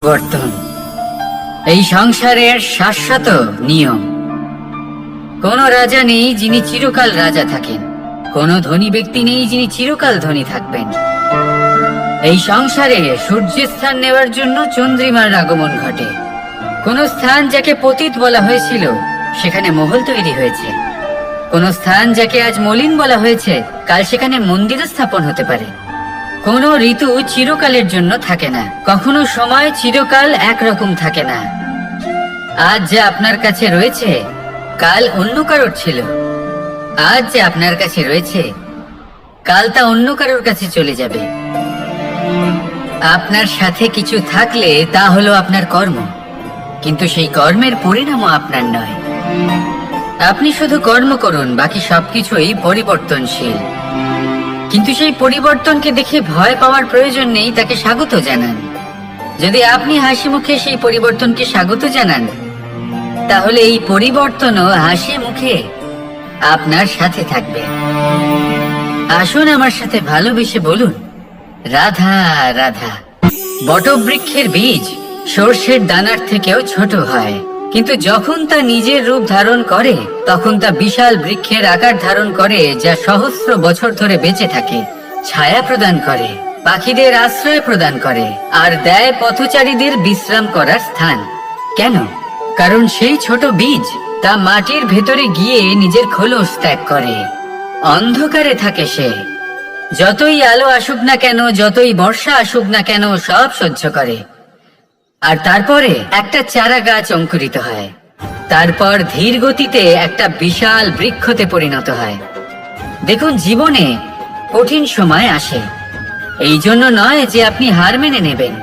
বর্তন এই সংসারের শাশ্বত নিয়ম। কোন রাজা নেই যিনি চিরকাল রাজা থাকেন, কোন ধনী ব্যক্তি নেই যিনি চিরকাল ধনী থাকবেন। এই সংসারে সূর্যের স্থান নেওয়ার জন্য চন্দ্রিমার আগমন ঘটে। কোন স্থান যাকে পতিত বলা হয়েছিল সেখানে মহল তৈরি হয়েছে, কোন স্থান যাকে আজ মলিন বলা হয়েছে কাল সেখানে মন্দির স্থাপন হতে পারে। কোন ঋতু চিরকালের জন্য থাকে না, কখনো সময় চিরকাল একরকম থাকে না। আজ যে আপনার কাছে রয়েছে কাল অন্য কারোর ছিল, আজ যে আপনার কাছে রয়েছে কাল তা অন্য কারোর কাছে চলে যাবে। আপনার সাথে কিছু থাকলে তা হলো আপনার কর্ম, কিন্তু সেই কর্মের পরিণামও আপনার নয়। আপনি শুধু কর্ম করুন, বাকি সবকিছুই পরিবর্তনশীল। কিন্তু সেই পরিবর্তনকে দেখে ভয় পাওয়ার প্রয়োজন নেই, তাকে স্বাগত জানান। যদি আপনি হাসি মুখে সেই পরিবর্তনকে স্বাগত জানান, তাহলে এই পরিবর্তনও হাসি মুখে আপনার সাথে থাকবে। আসুন আমার সাথে ভালোবেসে বলুন, রাধা রাধা। বটবৃক্ষের বীজ সর্ষের দানার থেকেও ছোট হয়, কিন্তু যখন তা নিজের রূপ ধারণ করে তখন তা বিশাল বৃক্ষের আকার ধারণ করে, যা সহস্র বছর ধরে বেঁচে থাকে, ছায়া প্রদান করে, পাখিদের আশ্রয় প্রদান করে, আর দেয় পথচারীদের বিশ্রাম করার স্থান। কেন? কারণ সেই ছোট বীজ তা মাটির ভেতরে গিয়ে নিজের খোলস ত্যাগ করে। অন্ধকারে থাকে সে, যতই আলো আসুক না কেন, যতই বর্ষা আসুক না কেন, সব সহ্য করে। আর তারপরে একটা চারা গাছ অঙ্কুরিত হয়, তারপর ধীর গতিতে একটা বিশাল বৃক্ষতে পরিণত হয়। দেখুন, জীবনে কঠিন সময় আসে, এই জন্য নয় যে আপনি হার মেনে নেবেন,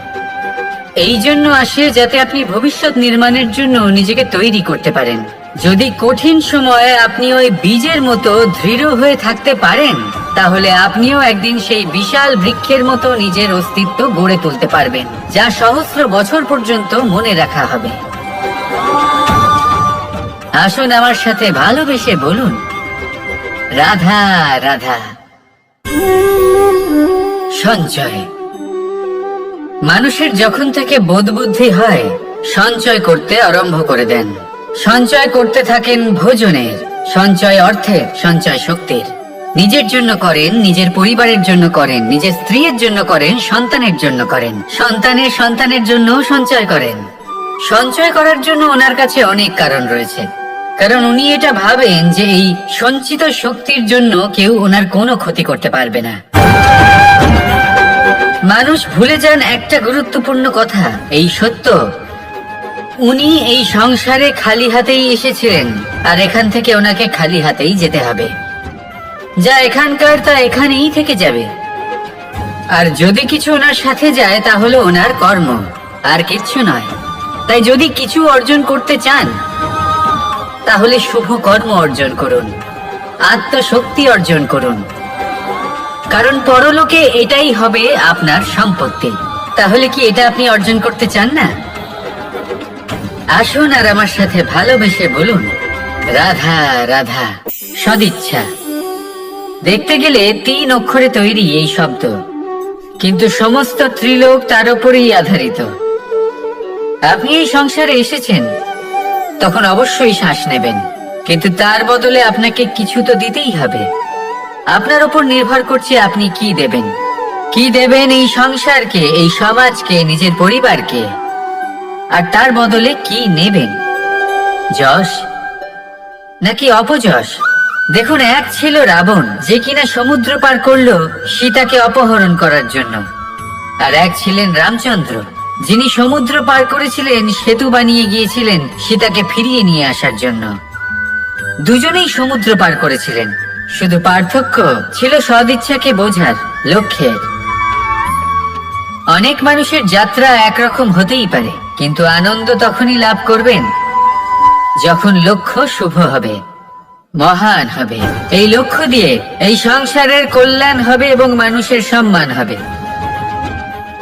এই জন্য আসে যাতে আপনি ভবিষ্যৎ নির্মাণের জন্য নিজেকে তৈরি করতে পারেন। যদি কঠিন সময়ে আপনি ওই বীজের মতো দৃঢ় হয়ে থাকতে পারেন, তাহলে আপনিও একদিন সেই বিশাল বৃক্ষের মতো নিজের অস্তিত্ব গড়ে তুলতে পারবেন, যা সহস্র বছর পর্যন্ত মনে রাখা হবে। আসুন আমার সাথে ভালোবেসে বলুন, রাধা রাধা। সঞ্চয়। মানুষের যখন থেকে বোধ বুদ্ধি হয় সঞ্চয় করতে আরম্ভ করে দেন। সঞ্চয় করতে থাকেন ভোজনের, সঞ্চয় অর্থের, সঞ্চয় শক্তির। নিজের জন্য করেন, নিজের পরিবারের জন্য করেন, নিজের স্ত্রীর জন্য করেন, সন্তানের জন্য করেন, সন্তানের সন্তানের জন্য সঞ্চয় করেন। সঞ্চয় করার জন্য ওনার কাছে অনেক কারণ রয়েছে, কারণ উনি এটা ভাবেন যে এই সঞ্চিত শক্তির জন্য কেউ ওনার কোনো ক্ষতি করতে পারবে না। মানুষ ভুলে যান একটা গুরুত্বপূর্ণ কথা, এই সত্য, উনি এই সংসারে খালি হাতেই এসেছিলেন, আর এখান থেকে ওনাকে খালি হাতেই যেতে হবে। যা এখানকার তা এখানেই থেকে যাবে। আর যদি কিছু ওনার সাথে যায় তাহলে ওনার কর্ম, আর কিচ্ছু নয়। তাই যদি কিছু অর্জন করতে চান তাহলে শুভ কর্ম অর্জন করুন, আত্মশক্তি অর্জন করুন, কারণ পরলোকে এটাই হবে আপনার সম্পত্তি। তাহলে কি এটা আপনি অর্জন করতে চান না? আসুন আর আমার সাথে ভালোবেসে বলুন, রাধা রাধা। সদিচ্ছা। দেখতে গেলে 3 অক্ষরে তৈরি এই শব্দ, কিন্তু সমস্ত ত্রিলোক তার উপরেই আধারিত। আপনি এই সংসারে এসেছেন, তখন অবশ্যই শ্বাস নেবেন, কিন্তু তার বদলে আপনাকে কিছু তো দিতেই হবে। আপনার উপর নির্ভর করছে আপনি কি দেবেন। কি দেবেন এই সংসারকে, এই সমাজকে, নিজের পরিবারকে, আর তার বদলে কি নেবেন? যশ নাকি অপযশ? দেখুন, এক ছিল রাবণ, যে কিনা সমুদ্র পার করলো সীতাকে অপহরণ করার জন্য, আর এক ছিলেন রামচন্দ্র, যিনি সমুদ্র পার করেছিলেন, সেতু বানিয়ে গিয়েছিলেন সীতাকে ফিরিয়ে নিয়ে আসার জন্য। দুজনেই সমুদ্র পার করেছিলেন, শুধু পার্থক্য ছিল সদিচ্ছাকে বোঝার, লক্ষ্যের। অনেক মানুষের যাত্রা একরকম হতেই পারে, কিন্তু আনন্দ তখনই লাভ করবেন যখন লক্ষ্য শুভ হবে, মহান হবে। এই লক্ষ্য দিয়ে এই সংসারের কল্যাণ হবে এবং মানুষের সম্মান হবে।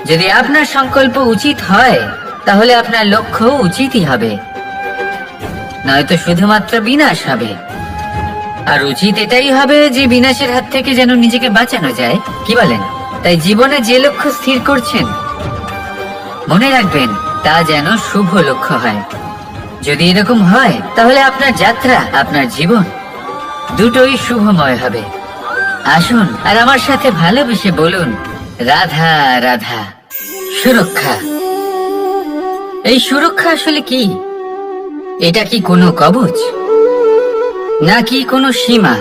যদি আপনার সংকল্প উচিত হয় তাহলে আপনার লক্ষ্য উচিতই হবে, নয়তো শুধুমাত্র বিনাশ হবে। আর উচিত এটাই হবে যে বিনাশের হাত থেকে যেন নিজেকে বাঁচানো যায়, কি বলেন? তাই জীবনে যে লক্ষ্য স্থির করছেন, মনে রাখবেন তা যেন শুভ লক্ষ্য হয়। যদি এরকম হয় তাহলে আপনার যাত্রা, আপনার জীবন দুটোই শুভময় হবে। আসুন আর আমার সাথে ভালোবেসে বলুন, রাধা রাধা। সুরক্ষা। এই সুরক্ষা আসলে কি? এটা কি কোনো কবচ, নাকি কোনো সীমা?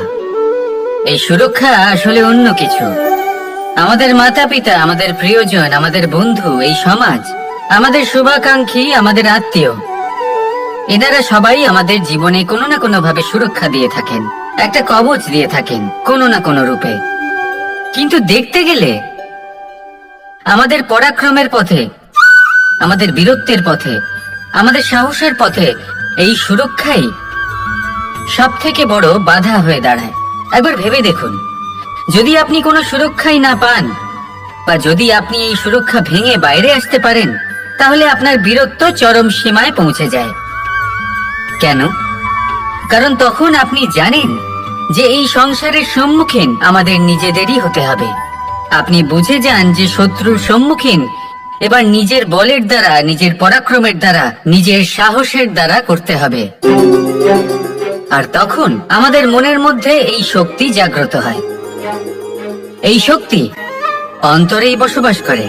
এই সুরক্ষা আসলে অন্য কিছু। আমাদের মাতা পিতা, আমাদের প্রিয়জন, আমাদের বন্ধু, এই সমাজ, আমাদের শুভাকাঙ্ক্ষী, আমাদের আত্মীয়, এনারা সবাই আমাদের জীবনে কোনো না কোনো ভাবে সুরক্ষা দিয়ে থাকেন, একটা কবচ দিয়ে থাকেন কোনো না কোনো রূপে। কিন্তু দেখতে গেলে আমাদের পরাক্রমের পথে, আমাদের বীরত্বের পথে, আমাদের সাহসের পথে এই সুরক্ষাই সব থেকে বড় বাধা হয়ে দাঁড়ায়। একবার ভেবে দেখুন, যদি আপনি কোনো সুরক্ষাই না পান, বা যদি আপনি এই সুরক্ষা ভেঙে বাইরে আসতে পারেন, তাহলে আপনার বীরত্ব চরম সীমায় পৌঁছে যায়। কেন? কারণ তখন আপনি জানেন যে এই সংসারের সম্মুখীন আমাদের নিজেদেরই হতে হবে। আপনি বুঝে যান যে শত্রুর সম্মুখীন এবার নিজের বলের দ্বারা, নিজের পরাক্রমের দ্বারা, নিজের সাহসের দ্বারা করতে হবে। আর তখন আমাদের মনের মধ্যে এই শক্তি জাগ্রত হয়। এই শক্তি অন্তরেই বসবাস করে।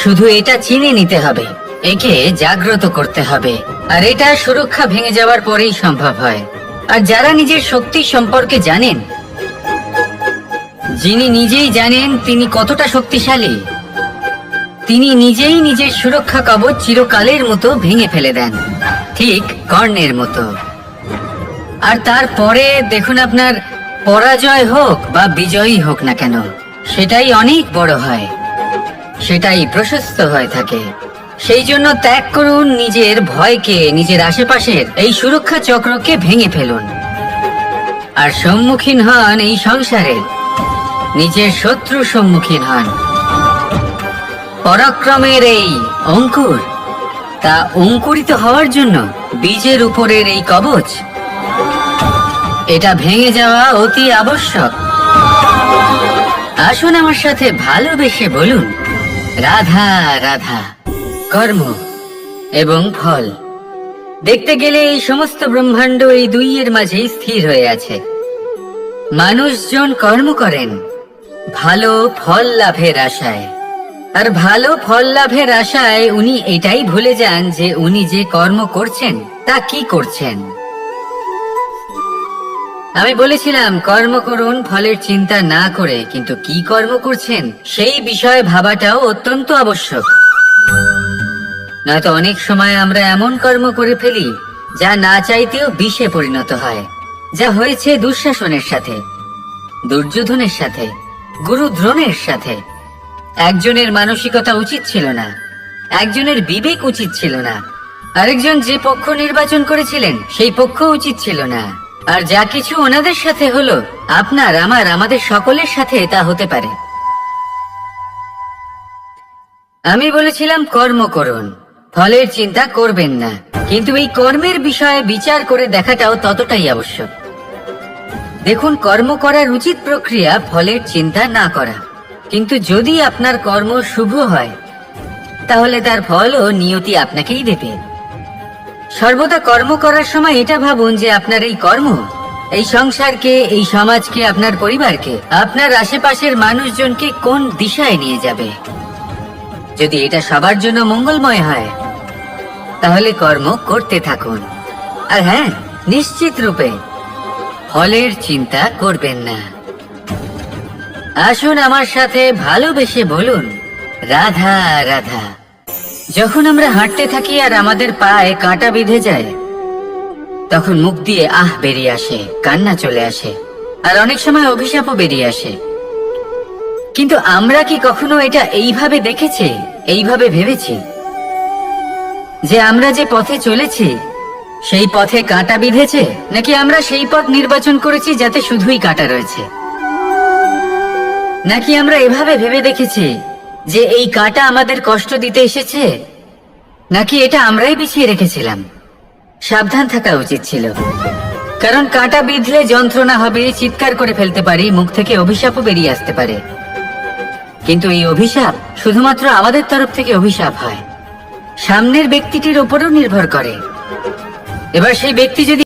শুধু এটা চিনে নিতে হবে, একে জাগ্রত করতে হবে। আর এটা সুরক্ষা ভেঙে যাওয়ার পরেই সম্ভব হয়। আর যারা নিজের শক্তি সম্পর্কে জানেন, যিনি নিজেই জানেন তিনি কতটা শক্তিশালী, তিনি নিজেই নিজের সুরক্ষা কবচ চিরকালের মতো ভেঙে ফেলে দেন, ঠিক কর্ণের মতো। আর তারপরে দেখুন, আপনার পরাজয় হোক বা বিজয়ী হোক না কেন, সেটাই অনেক বড় হয়, সেটাই প্রশস্ত হয়ে থাকে। সেই জন্য ত্যাগ করুন নিজের ভয়কে, নিজের আশেপাশের এই সুরক্ষা চক্রকে ভেঙে ফেলুন, আর সম্মুখীন হন এই সংসারে, নিজের শত্রুর সম্মুখীন হন। পরাক্রমের এই অঙ্কুর, তা অঙ্কুরিত হওয়ার জন্য বীজের উপরের এই কবচ, এটা ভেঙে যাওয়া অতি আবশ্যক। আসুন আমার সাথে ভালোবেসে বলুন, রাধা রাধা। কর্ম এবং ফল। দেখতে গেলে এই সমস্ত ব্রহ্মাণ্ড এই দুইয়ের মাঝেই স্থির হয়ে আছে। মানুষজন কর্ম করেন ভালো ফল লাভের আশায়, আর ভালো ফল লাভের আশায় উনি এটাই ভুলে যান যে উনি যে কর্ম করছেন তা কি করছেন। আমি বলেছিলাম কর্ম করুন ফলের চিন্তা না করে, কিন্তু কি কর্ম করছেন সেই বিষয়ে ভাবাটাও অত্যন্ত আবশ্যক। নয়তো অনেক সময় আমরা এমন কর্ম করে ফেলি যা না চাইতেও বিষে পরিণত হয়। যা হয়েছে দুঃশাসনের সাথে, দুর্যোধনের সাথে, গুরু দ্রোণের সাথে। একজনের মানসিকতা উচিত ছিল না, একজনের বিবেক উচিত ছিল না, আরেকজন যে পক্ষ নির্বাচন করেছিলেন সেই পক্ষ উচিত ছিল না। আর যা কিছু ওনাদের সাথে হলো, আপনার, আমার, আমাদের সকলের সাথে তা হতে পারে। আমি বলেছিলাম কর্ম করুন, ফলের চিন্তা করবেন না, কিন্তু এই কর্মের বিষয়ে বিচার করে দেখাটাও ততটাই আবশ্যক। দেখুন, কর্ম করার উচিত প্রক্রিয়া ফলের চিন্তা না করা, কিন্তু যদি আপনার কর্ম শুভ হয় তাহলে তার ফল ও নিয়তি আপনাকেই দেবে। সর্বদা কর্ম করার সময় এটা ভাবুন যে আপনার এই কর্ম এই সংসারকে, এই সমাজকে, আপনার পরিবারকে, আপনার আশেপাশের মানুষজনকে কোন দিশায় নিয়ে যাবে। যদি এটা সবার জন্য মঙ্গলময় হয় তাহলে কর্ম করতে থাকুন। আর হ্যাঁ, নিশ্চিত রূপে ফলের চিন্তা করবেন না। আসুন আমার সাথে ভালোবেসে বলুন, রাধা রাধা। যখন আমরা হাঁটতে থাকি আর আমাদের পায়ে কাঁটা বিঁধে যায়, তখন মুখ দিয়ে আহ বেরিয়ে আসে, কান্না চলে আসে, আর অনেক সময় অভিশাপও বেরিয়ে আসে। কিন্তু আমরা কি কখনো এটা এইভাবে দেখেছি, এইভাবে ভেবেছি যে আমরা যে পথে চলেছি সেই পথে কাঁটা বিঁধেছে, নাকি আমরা সেই পথ নির্বাচন করেছি যাতে শুধুই কাঁটা রয়েছে? নাকি আমরা এভাবে ভেবে দেখেছি যে এই কাঁটা আমাদের কষ্ট দিতে এসেছে, নাকি এটা আমরাই বিছিয়ে রেখেছিলাম? সাবধান থাকা উচিত ছিল, কারণ কাঁটা বিঁধলে যন্ত্রণা হবে, চিৎকার করে ফেলতে পারি, মুখ থেকে অভিশাপও বেরিয়ে আসতে পারে। কিন্তু এই অভিশাপ শুধুমাত্র আমাদের তরফ থেকে অভিশাপ হয়, সামনের ব্যক্তিটির উপরও নির্ভর করে। এবার সেই ব্যক্তি যদি